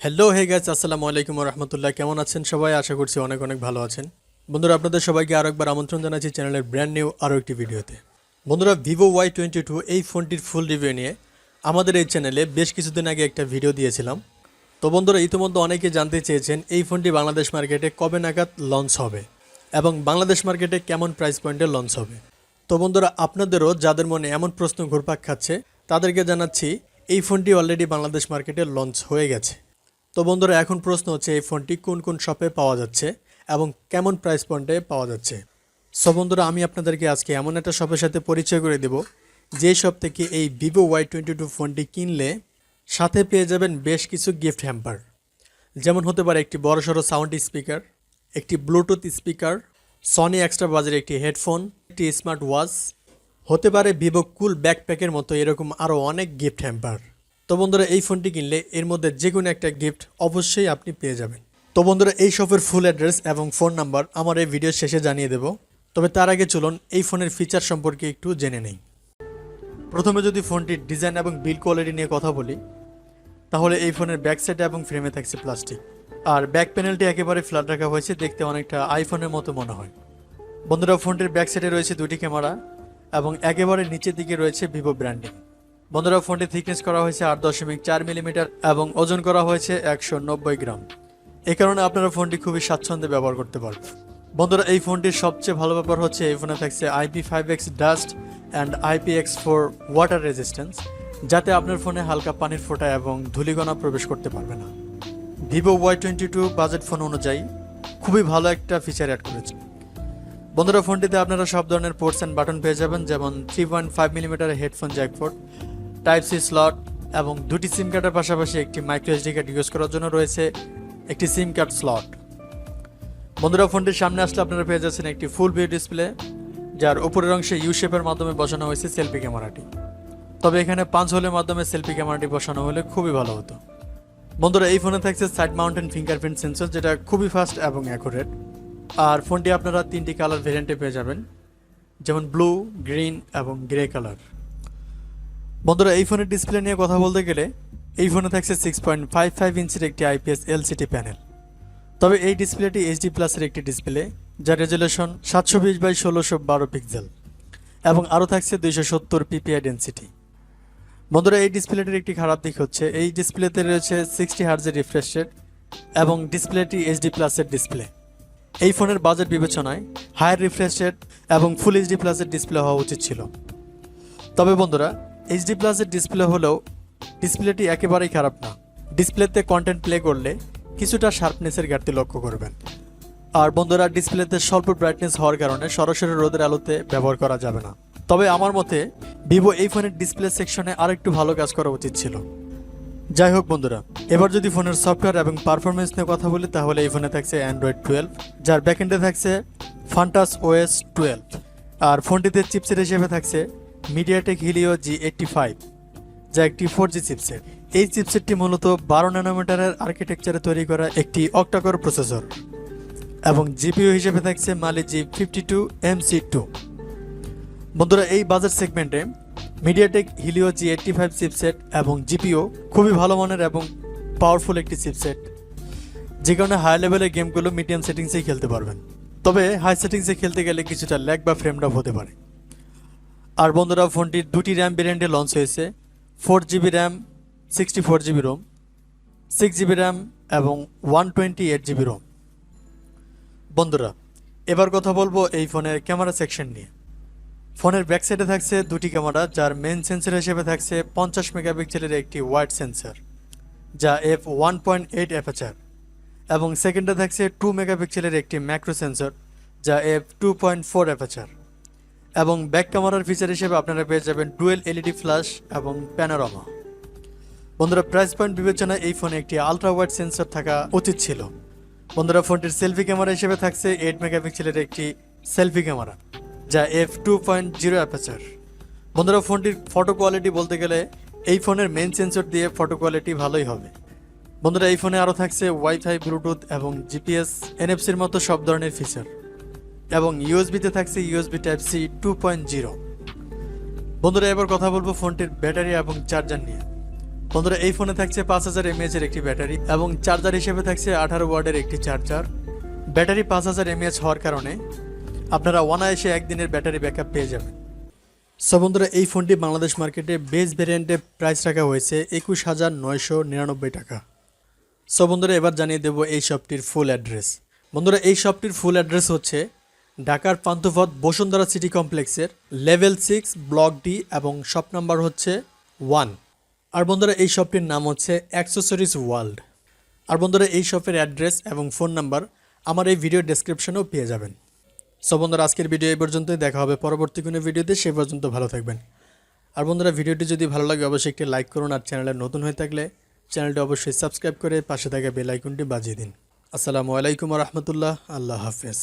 Hello hey guys, আসসালামু আলাইকুম ওয়া রাহমাতুল্লাহ। কেমন আছেন সবাই? আশা করছি অনেক অনেক ভালো আছেন। বন্ধুরা, আপনাদের সবাইকে আরো একবার আমন্ত্রণ জানাচ্ছি চ্যানেলের ব্র্যান্ড নিউ আরও একটি ভিডিওতে। বন্ধুরা, ভিভো Y22 এই ফোনটির ফুল রিভিউ নিয়ে আমাদের এই চ্যানেলে বেশ কিছুদিন আগে একটা ভিডিও দিয়েছিলাম। তো বন্ধুরা, ইতিমধ্যে অনেকে জানতে চেয়েছেন এই ফোনটি বাংলাদেশ মার্কেটে কবে নাগাদ লঞ্চ হবে এবং বাংলাদেশ মার্কেটে কেমন প্রাইস পয়েন্টে লঞ্চ হবে। তো বন্ধুরা, আপনাদেরও যাদের মনে এমন প্রশ্ন ঘুরপাক খাচ্ছে তাদেরকে জানাচ্ছি এই ফোনটি অলরেডি বাংলাদেশ মার্কেটে লঞ্চ হয়ে গেছে। তো বন্ধুরা, এখন প্রশ্ন হচ্ছে এই ফোনটি কোন কোন শপে পাওয়া যাচ্ছে এবং কেমন প্রাইস পয়েন্টে পাওয়া যাচ্ছে। সো বন্ধুরা, আমি আপনাদেরকে আজকে এমন একটা শপের সাথে পরিচয় করে দেব যে শপ থেকে এই ভিভো Y22 ফোনটি কিনলে সাথে পেয়ে যাবেন বেশ কিছু গিফট হ্যাম্পার, যেমন হতে পারে একটি বড়সড় সাউন্ড স্পিকার, একটি ব্লুটুথ স্পিকার, সনি এক্সট্রা বাজের একটি হেডফোন, একটি স্মার্ট ওয়াচ, হতে পারে ভিভো কুল ব্যাকপ্যাকের মতো এরকম আরও অনেক গিফট হ্যাম্পার। তো বন্ধুরা, এই ফোনটি কিনলে এর মধ্যে যে কোনো একটা গিফট অবশ্যই আপনি পেয়ে যাবেন। তো বন্ধুরা, এই শপের ফুল অ্যাড্রেস এবং ফোন নাম্বার আমার এই ভিডিওর শেষে জানিয়ে দেব। তবে তার আগে চলুন এই ফোনের ফিচার সম্পর্কে একটু জেনে নেই। প্রথমে যদি ফোনটির ডিজাইন এবং বিল্ড কোয়ালিটি নিয়ে কথা বলি, তাহলে এই ফোনের ব্যাক সাইডে এবং ফ্রেমে থাকছে প্লাস্টিক, আর ব্যাক প্যানেলটি একেবারে ফ্ল্যাট রাখা হয়েছে, দেখতে অনেকটা আইফোনের মতো মনে হয়। বন্ধুরা, ফোনটির ব্যাক সাইডে রয়েছে দুটি ক্যামেরা এবং একেবারে নিচের দিকে রয়েছে ভিভো ব্র্যান্ডিং। বন্ধুরা, ফোনটি থিকনেস করা হয়েছে 8.4 মিলিমিটার এবং ওজন করা হয়েছে 190 গ্রাম। এই কারণে আপনারা ফোনটি খুবই স্বাচ্ছন্দ্যে ব্যবহার করতে পারবেন। বন্ধুরা, এই ফোনটির সবচেয়ে ভালো ব্যাপার হচ্ছে এই ফোনে থাকছে IP5X dust and IPX4 water resistance, যাতে আপনার ফোনে হালকা পানির ফোঁটা এবং ধূলিকণা প্রবেশ করতে পারবে না। ভিভো Y22 বাজেট ফোন অনুযায়ী খুবই ভালো একটা ফিচার অ্যাড করেছে। বন্ধুরা, ফোনটিতে আপনারা সব ধরনের পোর্টস অ্যান্ড বাটন পেয়ে যাবেন, যেমন 3.5 মিলিমিটারের headphone jack port, type C slot এবং দুটি সিম কার্ডের পাশাপাশি একটি মাইক্রো এসডি কার্ড ইউজ করার জন্য রয়েছে একটি সিম কার্ড স্লট। বন্ধুরা, ফোনটির সামনে আসলে আপনারা পেয়ে যাচ্ছেন একটি ফুল ভিউ ডিসপ্লে, যার উপরের অংশে ইউ শেপের মাধ্যমে বসানো হয়েছে সেলফি ক্যামেরাটি। তবে এখানে 5 হোলের মাধ্যমে সেলফি ক্যামেরাটি বসানো হলে খুবই ভালো হতো। বন্ধুরা, এই ফোনে থাকছে সাইড মাউন্টেন ফিঙ্গারপ্রিন্ট সেন্সর, যেটা খুবই ফাস্ট এবং অ্যাকুরেট। আর ফোনটি আপনারা 3টি কালার ভেরিয়েন্টে পেয়ে যাবেন, যেমন ব্লু, গ্রিন এবং গ্রে কালার। বন্ধুরা, এই ফোনের ডিসপ্লে নিয়ে কথা বলতে গেলে এই ফোনে থাকছে 6.55 ইঞ্চির একটি IPS LCD প্যানেল। তবে এই ডিসপ্লেটি HD প্লাসের একটি ডিসপ্লে, যার রেজুলেশন 720x1612 পিক্সেল এবং আরও থাকছে 270 PPI ডেন্সিটি। বন্ধুরা, এই ডিসপ্লেটির একটি খারাপ দিক হচ্ছে এই ডিসপ্লেতে রয়েছে 60 হার্জের রিফ্রেশ রেট এবং ডিসপ্লেটি HD প্লাসের ডিসপ্লে। এই ফোনের বাজেট বিবেচনায় হায়ার রিফ্রেশ রেট এবং ফুল HD প্লাসের ডিসপ্লে হওয়া উচিত ছিল। তবে বন্ধুরা, HD প্লাসের ডিসপ্লে হলেও ডিসপ্লেটি একেবারেই খারাপ না। ডিসপ্লেতে কন্টেন্ট প্লে করলে কিছুটা শার্পনেসের ঘাটতি লক্ষ্য করবেন। আর বন্ধুরা, ডিসপ্লেতে স্বল্প ব্রাইটনেস হওয়ার কারণে সরাসরি রোদের আলোতে ব্যবহার করা যাবে না। তবে আমার মতে ভিভো এই ফোনের ডিসপ্লে সেকশনে আরেকটু ভালো কাজ করা উচিত ছিল। যাই হোক বন্ধুরা, এবার যদি ফোনের সফটওয়্যার এবং পারফরমেন্স নিয়ে কথা বলি, তাহলে এই ফোনে থাকছে Android 12, যার ব্যাকএন্ডে থাকছে Phantas OS 12। আর ফোনটিতে চিপসেট হিসেবে থাকছে MediaTek Helio G85, যা একটি 4G চিপসেট। এই চিপসেটটি মূলত 12 ন্যানোমিটারের আর্কিটেকচারে তৈরি করা একটি অক্টাকোর প্রসেসর এবং জিপিইউ হিসেবে থাকছে Mali G52 MC2। বন্ধুরা, এই বাজেট সেগমেন্টে MediaTek Helio G85 চিপসেট এবং জিপিইউ খুবই ভালো মানের এবং পাওয়ারফুল একটি চিপসেট, যে কারণে হাই লেভেলের গেমগুলো মিডিয়াম সেটিংসেই খেলতে পারবেন। তবে হাই সেটিংসে খেলতে গেলে কিছুটা ল্যাগ বা ফ্রেম ড্রপ হতে পারে। আর বন্ধুরা, ফোনটির দুটি র্যাম ভেরিয়েন্টে লঞ্চ হয়েছে, 4GB RAM, 64GB Rome, 6GB RAM এবং 128GB রোম। বন্ধুরা, এবার কথা বলবো এই ফোনের ক্যামেরা সেকশন নিয়ে। ফোনের ব্যাক সাইডে থাকছে দুটি ক্যামেরা, যার মেন সেন্সর হিসেবে থাকছে 50 মেগাপিক্সেলের একটি ওয়াইড সেন্সর, যা f1.8 অ্যাপারচার, এবং সেকেন্ডে থাকছে 2 মেগাপিক্সেলের একটি ম্যাক্রো সেন্সর, যা f2.4 অ্যাপারচার। এবং ব্যাক ক্যামেরার ফিচার হিসেবে আপনারা পেয়ে যাবেন ডুয়েল LED ফ্ল্যাশ এবং প্যানোরামা। বন্ধুরা, প্রাইস পয়েন্ট বিবেচনায় এই ফোনে একটি আলট্রা ওয়াইড সেন্সর থাকা উচিত ছিল। বন্ধুরা, ফোনটির সেলফি ক্যামেরা হিসেবে থাকছে 8 মেগাপিক্সেলের একটি সেলফি ক্যামেরা, যা f2.0 অ্যাপারচার। বন্ধুরা, ফোনটির ফটো কোয়ালিটি বলতে গেলে এই ফোনের মেন সেন্সর দিয়ে ফটো কোয়ালিটি ভালোই হবে। বন্ধুরা, এই ফোনে আরও থাকছে ওয়াইফাই, ব্লুটুথ এবং GPS, NFC-র মতো সব ধরনের ফিচার, এবং USB-তে থাকছে USB Type-C 2.0। বন্ধুরা, এবার কথা বলবো ফোনটির ব্যাটারি এবং চার্জার নিয়ে। বন্ধুরা এই ফোনে থাকছে 5000 mAh এর একটি ব্যাটারি এবং চার্জার হিসেবে থাকছে 18 ওয়াটের একটি চার্জার। ব্যাটারি 5000 mAh হওয়ার কারণে আপনারা অনায়াসে একদিনের ব্যাটারি ব্যাকআপ পেয়ে যাবেন। সো বন্ধুরা এই ফোনটি বাংলাদেশ মার্কেটে বেস ভ্যারিয়েন্টে প্রাইস রাখা হয়েছে 21,999 টাকা। সো বন্ধুরা এবার জানিয়ে দেবো এই শপটির ফুল অ্যাড্রেস। বন্ধুরা এই শপটির ফুল অ্যাড্রেস হচ্ছে ঢাকার পান্থপথ বসুন্ধরা সিটি কমপ্লেক্সের লেভেল 6 ব্লক ডি এবং শপ নাম্বার হচ্ছে 1। আর বন্ধুরা এই শপটির নাম হচ্ছে অ্যাক্সেসরিজ ওয়ার্ল্ড। আর বন্ধুরা এই শপের অ্যাড্রেস এবং ফোন নাম্বার আমার এই ভিডিও ডেসক্রিপশনেও পেয়ে যাবেন। সো বন্ধুরা আজকের ভিডিও এই পর্যন্তই, দেখা হবে পরবর্তী কোনো ভিডিওতে, সে পর্যন্ত ভালো থাকবেন। আর বন্ধুরা ভিডিওটি যদি ভালো লাগে অবশ্যই একটি লাইক করুন, আর চ্যানেলে নতুন হয়ে থাকলে চ্যানেলটি অবশ্যই সাবস্ক্রাইব করে পাশে থাকা বেল আইকনটি বাজিয়ে দিন। আসসালামু আলাইকুম ওয়া রাহমাতুল্লাহ। আল্লাহ হাফেজ।